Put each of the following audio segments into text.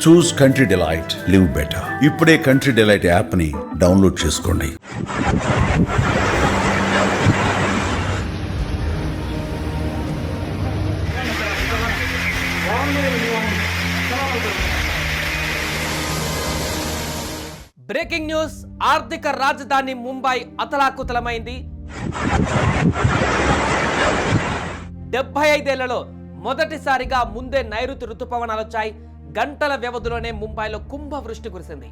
చూస్ country delight, live better. ఇప్పుడే country delight app ని download చేసుకోండి. Breaking news. ఆర్థిక రాజధాని ముంబై అతలాకుతలమైంది. 75 ఏళ్లలో మొదటిసారిగా ముందే నైరుతి రుతుపవనాలు వచ్చాయి. గంటల వ్యవధిలోనే ముంబైలో కుంభవృష్టి కురిసింది.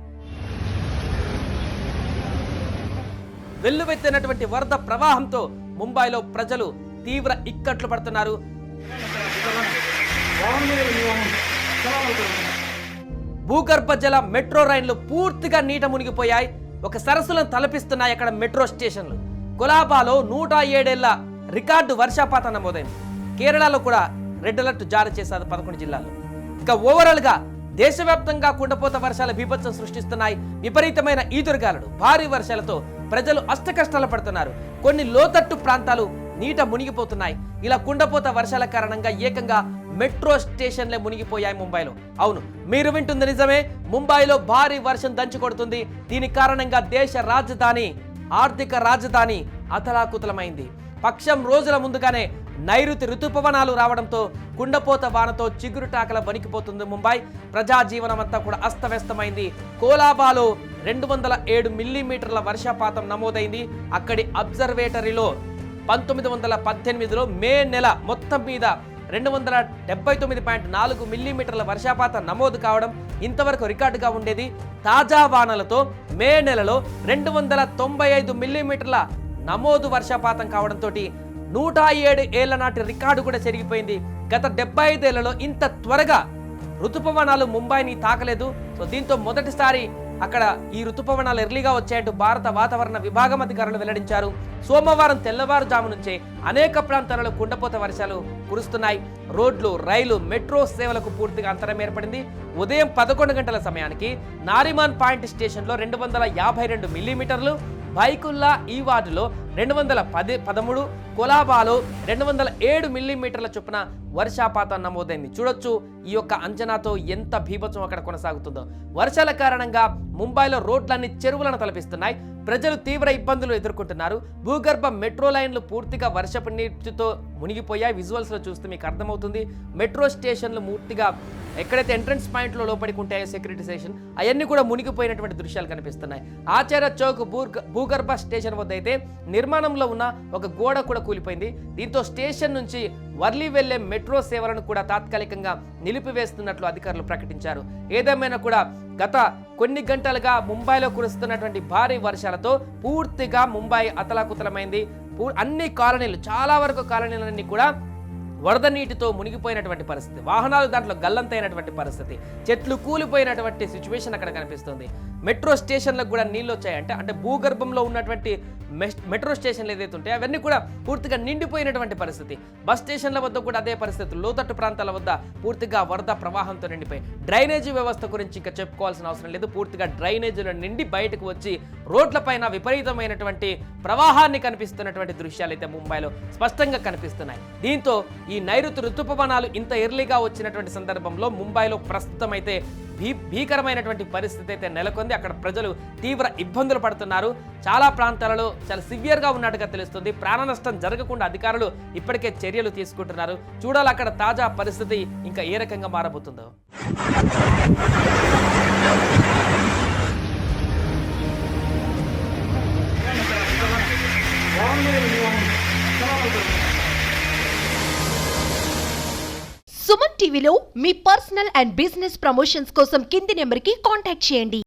వెల్లువెత్తినటువంటి వరద ప్రవాహంతో ముంబైలో ప్రజలు తీవ్ర ఇక్కట్లు పడుతున్నారు. భూగర్భ జల మెట్రో రైళ్లు పూర్తిగా నీట మునిగిపోయాయి. ఒక సరస్సులను తలపిస్తున్నాయి అక్కడ మెట్రో స్టేషన్లు. కొలాబాలో 107 ఏళ్ల రికార్డు వర్షపాతం నమోదైంది. కేరళలో కూడా రెడ్ అలర్ట్ జారీ చేశారు 11 జిల్లాల్లో. ఇక ఓవరాల్ గా దేశవ్యాప్తంగా కుండపోత వర్షాలు బీభత్సం సృష్టిస్తున్నాయి. విపరీతమైన ఈదురుగాలులు, భారీ వర్షాలతో ప్రజలు అష్టకష్టాలు పడుతున్నారు. కొన్ని లోతట్టు ప్రాంతాలు నీట మునిగిపోతున్నాయి. ఇలా కుండపోత వర్షాల కారణంగా ఏకంగా మెట్రో స్టేషన్లే మునిగిపోయాయి ముంబైలో. అవును, మీరు వింటుంది నిజమే. ముంబైలో భారీ వర్షం దంచుకొడుతుంది. దీని కారణంగా దేశ రాజధాని, ఆర్థిక రాజధాని అతలాకుతలమైంది. పక్షం రోజుల ముందుగానే నైరుతి ఋతుపవనాలు రావడంతో కుండపోత వానతో చిగురుటాకల వణికిపోతుంది ముంబై. ప్రజాజీవనం అంతా కూడా అస్తవ్యస్తమైంది. కోలాబాలో 207 మిల్లీమీటర్ల వర్షపాతం నమోదైంది. అక్కడి అబ్జర్వేటరీలో 1918లో మే నెల మొత్తం మీద 279.4 మిల్లీమీటర్ల వర్షపాతం నమోదు కావడం ఇంతవరకు రికార్డుగా ఉండేది. తాజా వానలతో మే నెలలో 295 మిల్లీమీటర్ల నమోదు వర్షపాతం కావడంతో 107 ఏళ్ల నాటి రికార్డు కూడా చెరిగిపోయింది. గత 75 ఏళ్లలో ఇంత త్వరగా ఋతుపవనాలు ముంబైని తాకలేదు. సో దీంతో మొదటిసారి అక్కడ ఈ ఋతుపవనాలు ఎర్లీగా వచ్చాయంటూ భారత వాతావరణ విభాగం అధికారులు వెల్లడించారు. సోమవారం తెల్లవారుజాము నుంచే అనేక ప్రాంతాలలో కుండపోత వర్షాలు కురుస్తున్నాయి. రోడ్లు, రైలు, మెట్రో సేవలకు పూర్తిగా అంతరం ఏర్పడింది. ఉదయం 11 గంటల సమయానికి నారిమాన్ పాయింట్ స్టేషన్లో 252 మిల్లీమీటర్లు, బైకుల్లా ఈ వార్డులో 213, కొలాబాలో 207 మిల్లీమీటర్ల చొప్పున వర్షపాతం నమోదైంది. చూడొచ్చు ఈ యొక్క అంచనాతో ఎంత బీభత్సం అక్కడ కొనసాగుతుందో. వర్షాల కారణంగా ముంబైలో రోడ్లన్నీ చెరువులను తలపిస్తున్నాయి. ప్రజలు తీవ్ర ఇబ్బందులు ఎదుర్కొంటున్నారు. భూగర్భ మెట్రో లైన్లు పూర్తిగా వర్షపు నీటితో మునిగిపోయాయి. విజువల్స్లో చూస్తే మీకు అర్థమవుతుంది. మెట్రో స్టేషన్లు పూర్తిగా ఎక్కడైతే ఎంట్రన్స్ పాయింట్లో లోపలికి ఉంటాయో సెక్యూరిటీ స్టేషన్, అవన్నీ కూడా మునిగిపోయినటువంటి దృశ్యాలు కనిపిస్తున్నాయి. ఆచార్య చౌక్ భూగర్భ స్టేషన్ వద్ద అయితే నిర్మాణంలో ఉన్న ఒక గోడ కూడా కూలిపోయింది. దీంతో స్టేషన్ నుంచి వర్లీ వెళ్లే మెట్రో సేవలను కూడా తాత్కాలికంగా నిలిపివేస్తున్నట్లు అధికారులు ప్రకటించారు. ఏదేమైనా కూడా గత కొన్ని గంటలుగా ముంబైలో కురుస్తున్నటువంటి భారీ వర్షాలతో పూర్తిగా ముంబై అతలాకుతలమైంది. అన్ని కాలనీలు, చాలా వరకు కాలనీలన్నీ కూడా వరద నీటితో మునిగిపోయినటువంటి పరిస్థితి. వాహనాలు దాంట్లో గల్లంతైనటువంటి పరిస్థితి. చెట్లు కూలిపోయినటువంటి సిచ్యువేషన్ అక్కడ కనిపిస్తుంది. మెట్రో స్టేషన్లకు కూడా నీళ్ళు వచ్చాయంటే అంటే భూగర్భంలో ఉన్నటువంటి మెట్రో స్టేషన్లు ఏదైతే ఉంటాయో అవన్నీ కూడా పూర్తిగా నిండిపోయినటువంటి పరిస్థితి. బస్ స్టేషన్ల వద్ద కూడా అదే పరిస్థితి. లోతట్టు ప్రాంతాల వద్ద పూర్తిగా వరద ప్రవాహంతో నిండిపోయి డ్రైనేజీ వ్యవస్థ గురించి ఇంకా చెప్పుకోవాల్సిన అవసరం లేదు. పూర్తిగా డ్రైనేజీలో నిండి బయటకు వచ్చి రోడ్లపైన విపరీతమైనటువంటి ప్రవాహాన్ని కనిపిస్తున్నటువంటి దృశ్యాలు అయితే ముంబైలో స్పష్టంగా కనిపిస్తున్నాయి. దీంతో ఈ నైరుతి ఋతుపవనాలు ఇంత ఎర్లీగా వచ్చినటువంటి సందర్భంలో ముంబైలో ప్రస్తుతం అయితే భీకరమైనటువంటి పరిస్థితి అయితే నెలకొంది. అక్కడ ప్రజలు తీవ్ర ఇబ్బందులు పడుతున్నారు. చాలా ప్రాంతాలలో చాలా సివియర్గా ఉన్నట్టుగా తెలుస్తుంది. ప్రాణ నష్టం జరగకుండా అధికారులు ఇప్పటికే చర్యలు తీసుకుంటున్నారు. చూడాలి అక్కడ తాజా పరిస్థితి ఇంకా ఏ రకంగా మారబోతుందో. సుమన్ టీవీలో మీ పర్సనల్ అండ్ బిజినెస్ ప్రమోషన్స్ కోసం కింది నెంబర్కి కాంటాక్ట్ చేయండి.